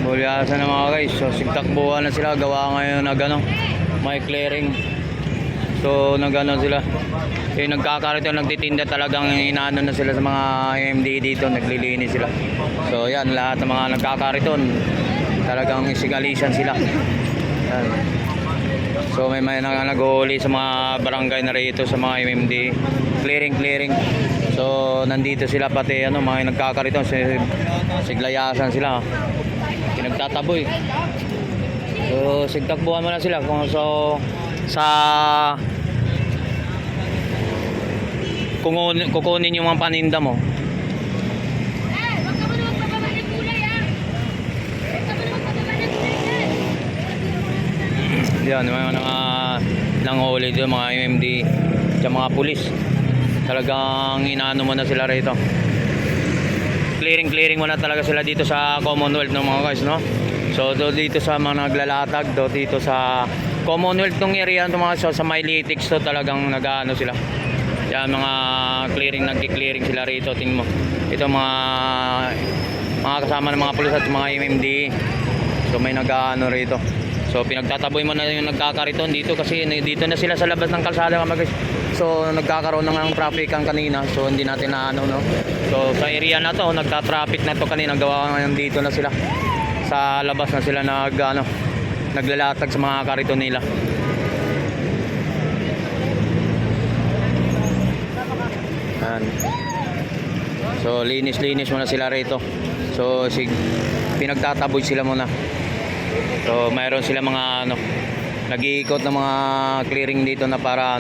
Bulyasan na mga guys. So sigtakbuhan na sila, gawa ngayon na gano, may clearing. So nagano sila. Yung nagkakarito, nagtitinda, talagang inaano na sila sa mga MD dito, naglilinis sila. So yan, lahat ng mga nagkakariton talagang isigalisan sila. Yan. So may nag-uhuli sa mga barangay na rito, sa mga MMD, clearing. So nandito sila, pati ano, mga nagkakariton, siglayasan sila, pinagtataboy. So sigtakbuhan mo na sila kung so sa kukunin yung mga paninda mo. Yan, may mga nanghuli dito, mga MMD at mga pulis. Talagang inaano mo na sila rito. Clearing mo na talaga sila dito sa Commonwealth ng mga guys, no? So dito sa mga naglalatag, dito sa Commonwealth ng area ng mga sa Maylitix, to talagang nag-aano sila. Yan, mga nagki-clearing sila rito. Tingnan mo. Ito mga kasama ng mga pulis at mga MMD. So may nag-aano rito. So pinagtataboy mo na yung nagkakariton dito, kasi dito na sila sa labas ng kalsada, mga guys. So nagkakaroon ng traffic ang kanina. So hindi natin na ano, no. So sa area na to, nagta-traffic na to kanina, gawa ngayon dito na sila. Sa labas na sila naglalatag sa mga kariton nila. Yan. So linis muna sila rito. So pinagtataboy sila muna. So mayroon sila mga nag-iikot ng mga clearing dito na para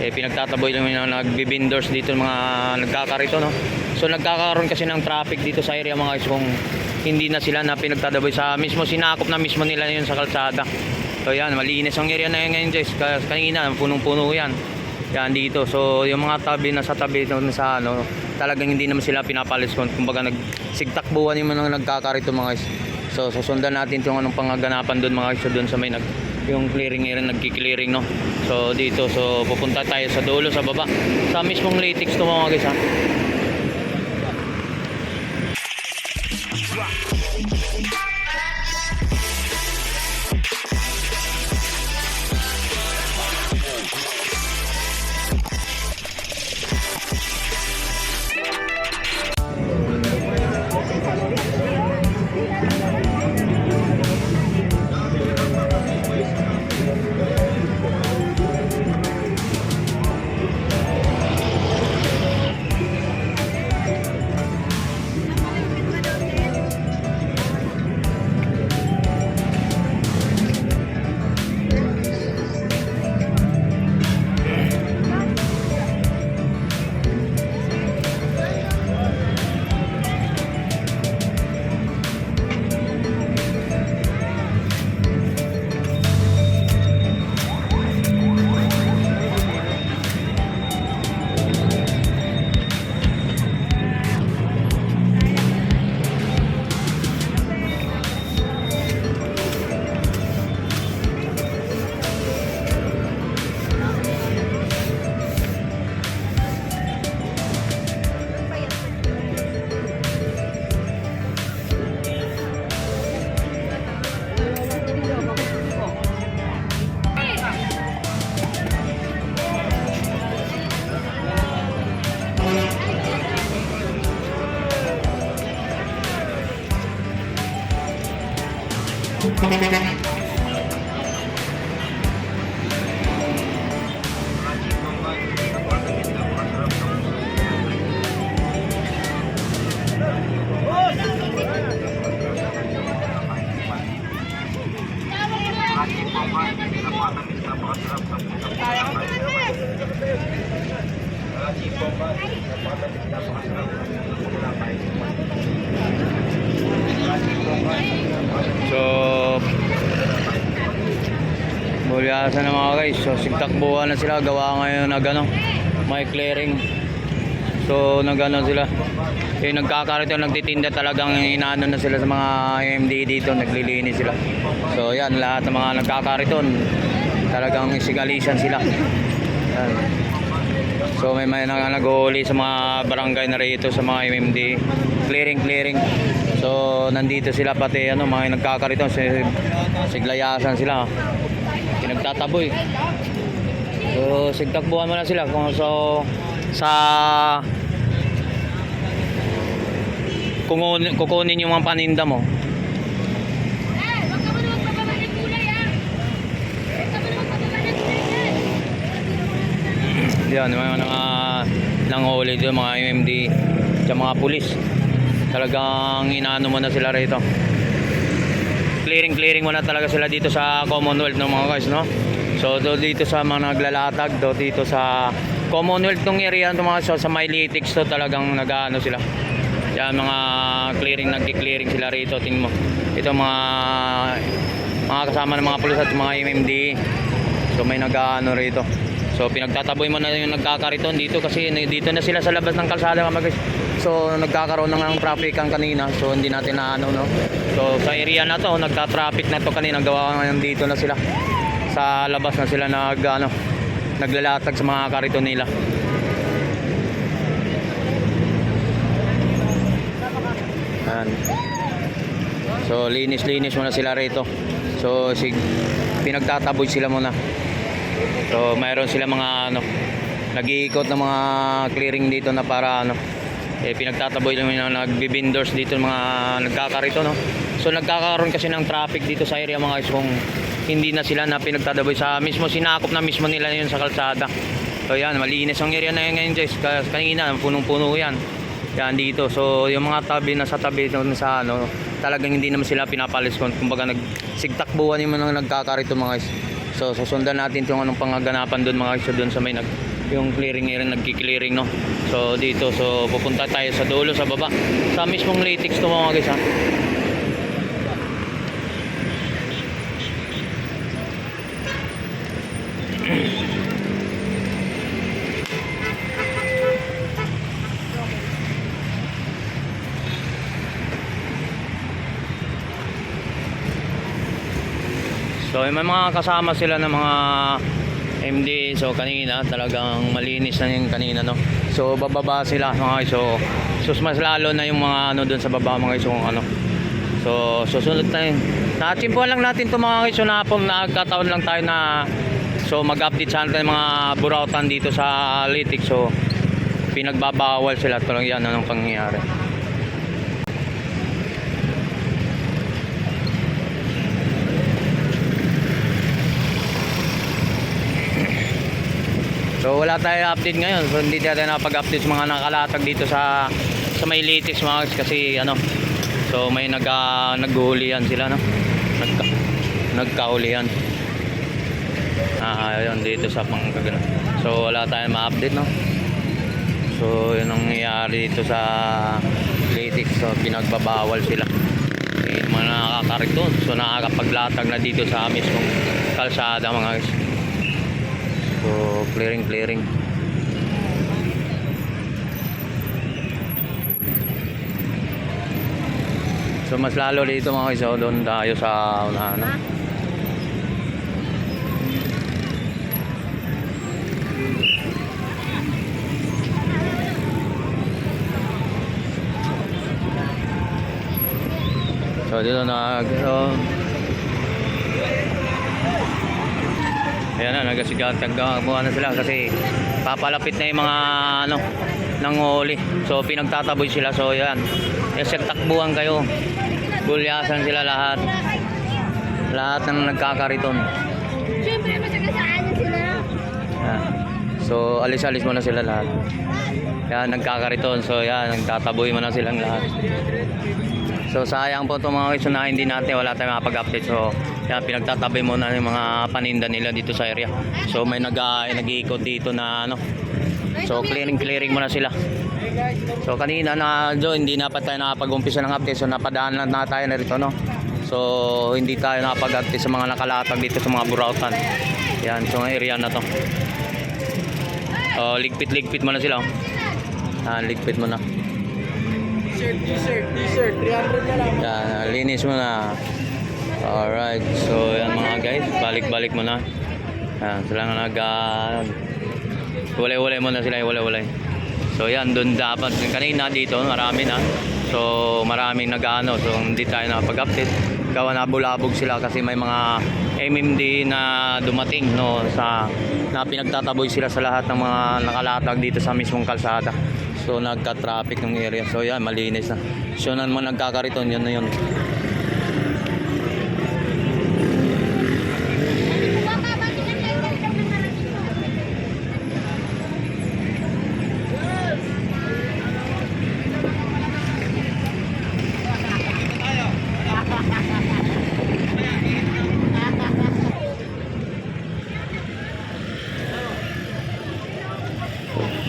pinagtataboy lang yung nagbibindors dito, mga nagkakarito, no. So nagkakaroon kasi ng traffic dito sa area, mga guys, kung hindi na sila na pinagtataboy sa mismo, sinakop na mismo nila yun sa kalsada. So yan, malinis ang area na yun ngayon, guys. Kanina punong-puno yan. Yan dito. So yung mga tabi na sa tabi sa talagang hindi naman sila pinapalis, kumbaga nagsigtakbuhan yung mga nagkakarito, mga guys. So susundan natin yung anong pangaganapan doon, mga guys. So doon sa may yung clearing area, nagki-clearing, no. So dito, so pupunta tayo sa dulo, sa baba, sa mismong Litix to, mga guys, ha. So bulyasan na, mga guys. So sigtakbuhan na sila, gawa ngayon na gano, may clearing. So nagano sila, yung nagkakarito, nagtitinda, talagang inaano na sila sa mga MD dito, naglilinis sila. So yan, lahat ng mga nagkakariton talagang isigalisan sila. Yan. So may nag-uhuli sa mga barangay na rito, sa mga MMD, clearing. So nandito sila pati ano, mga nagkakarito, siglayasan sila. Pinagtataboy. So sigtakbuhan mo na sila kung so sa kukunin yung mga paninda mo. Yan, mga nanghuli doon, mga MMD at mga pulis. Talagang inaano mo na sila rito. Clearing mo na talaga sila dito sa Commonwealth ng mga guys, no? So dito sa mga naglalatag, dito sa Commonwealth tong area ng mga sa Maylitix to talagang nag-aano sila. Yan mga nagki-clearing sila rito, tingin mo. Ito mga kasama ng mga pulis at mga MMD. So may nag-aano rito. So pinagtataboy mo na yung nagkakariton dito kasi dito na sila sa labas ng kalsada mga guys. So nagkakaroon ng traffic ang kanina. So hindi natin na ano, no. So sa area na to, nagka-traffic na to kanina, gawa ngayon dito na sila. Sa labas na sila naglalatag sa mga kariton nila. Ayan. So linis muna sila rito. So pinagtataboy sila muna. So mayroon sila mga nag-iikot ng mga clearing dito na para pinagtataboy lang yung nagbibindors dito mga nagkakarito, no. So nagkakaroon kasi ng traffic dito sa area mga guys kung hindi na sila na pinagtataboy sa mismo sinakop na mismo nila yun sa kalsada. So yan, malinis ang area na yun ngayon guys. Kanina punong-puno yan. Yan dito. So yung mga tabi na sa tabi doon sa talagang hindi naman sila pinapalis kumbaga nagsigtakbuhan yung mga nagkakarito mga guys. So susundan natin kung anong pangaganapan doon mga guys. So doon sa may yung clearing area nagki-clearing, no. So dito, so pupunta tayo sa dulo sa baba. Sa mismong Litix to mga guys, ha. So may mga kasama sila ng mga MD. So kanina talagang malinis na yung kanina, no. So bababa sila mga guys. So mas lalo na yung mga doon sa baba mga guys kung So susunod na yun. Nachimpuan lang natin ito mga guys. So nagkataon lang tayo na mag-update sa atin mga burautan dito sa Litix. So pinagbabawal sila talaga yan anong pangyayari. So wala tayo update ngayon. So hindi tayo napag-update sa mga nakalatag dito sa Maylitix mga guys kasi so may naghuhulihan sila, no. Nagkahulihan. Ayun dito sa Pangkagana. So wala tayong ma-update, no. So yun ang nangyayari dito sa Litix. So pinagbabawal sila. Yung mga nakakariton. So nakakapaglatag na dito sa mismong kalsada mga guys. So clearing. So mas lalo dito mga guys. So doon tayo sa unahan. So dito ayan na, nagasigatagawa na sila kasi papalapit na yung mga nanghuli. So pinagtataboy sila. So yan, takbuhan kayo, bulyasan sila lahat ng nagkakariton. Siyempre masagasaan na sila. Yan. So alis mo na sila lahat. Yan, nagkakariton. So yan, nagtataboy mo na silang lahat. So sayang po itong mga guys na hindi natin, wala tayong makapag-update. So yan, pinagtatabi mo na yung mga paninda nila dito sa area. So may nag-iikot dito na so clearing mo na sila. So kanina hindi na pa tayo nakapag-umpisa ng update. So napadaan na tayo na rito, no. So hindi tayo nakapag-update sa mga nakalatag dito sa mga burautan. Yan, so ang area na to. Ligpit mo na sila. Ligpit mo na. T-shirt, 300 na lang. Yan, linis mo na. Alright, so yan mga guys, balik mo na. Yan, sila na walay-walay mo na sila, walay-walay. So yan, doon dapat kanina dito, marami na. So maraming nag-ano, so hindi tayo nakapag-update. Gawa na bulabog sila kasi may mga MMD na dumating no sa na pinagtataboy sila sa lahat ng mga nakalatag dito sa mismong kalsada. So nagka-traffic ng area. So yan, malinis na. So naman nagkakariton, yun na yun.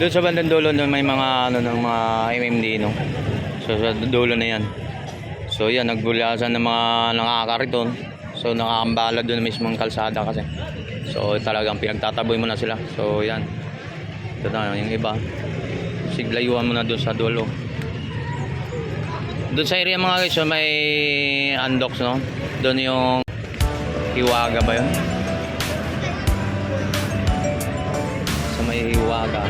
Doon sa bandang dulo doon may mga ano ng mga MMD no. So sa dulo na 'yan. So yan nagbulasan ng mga nakakariton. So nakakambala doon mismong kalsada kasi. So talagang pinagtataboy mo na sila. So yan. Ito na yung iba. Siglayuan mo na doon sa dulo. Doon sa area mga guys, so may Andox no. Doon yung Hiwaga ba 'yun? Sa may Hiwaga.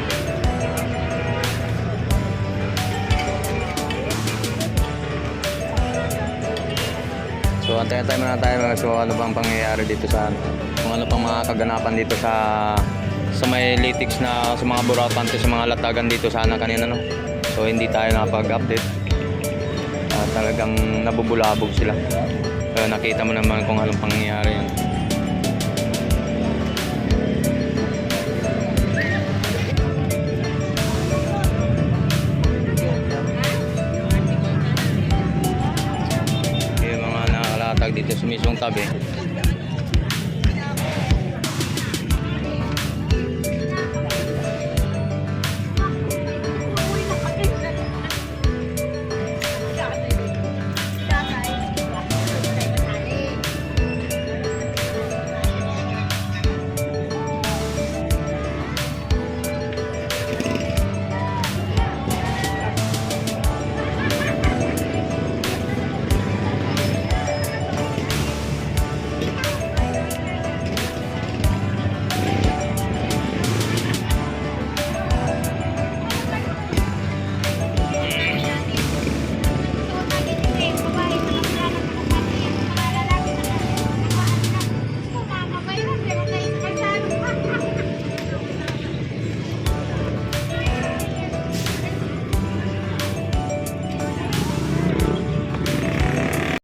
So antay-antay muna tayo so ano bang pangyayari dito sa kung ano pang mga kaganapan dito sa may Litix na sa mga buratante sa mga latagan dito sana kanina no. So hindi tayo nakapag-update. Talagang nabubulabog sila. So nakita mo naman kung anong pangyayari yan. Dito sa mismong tabi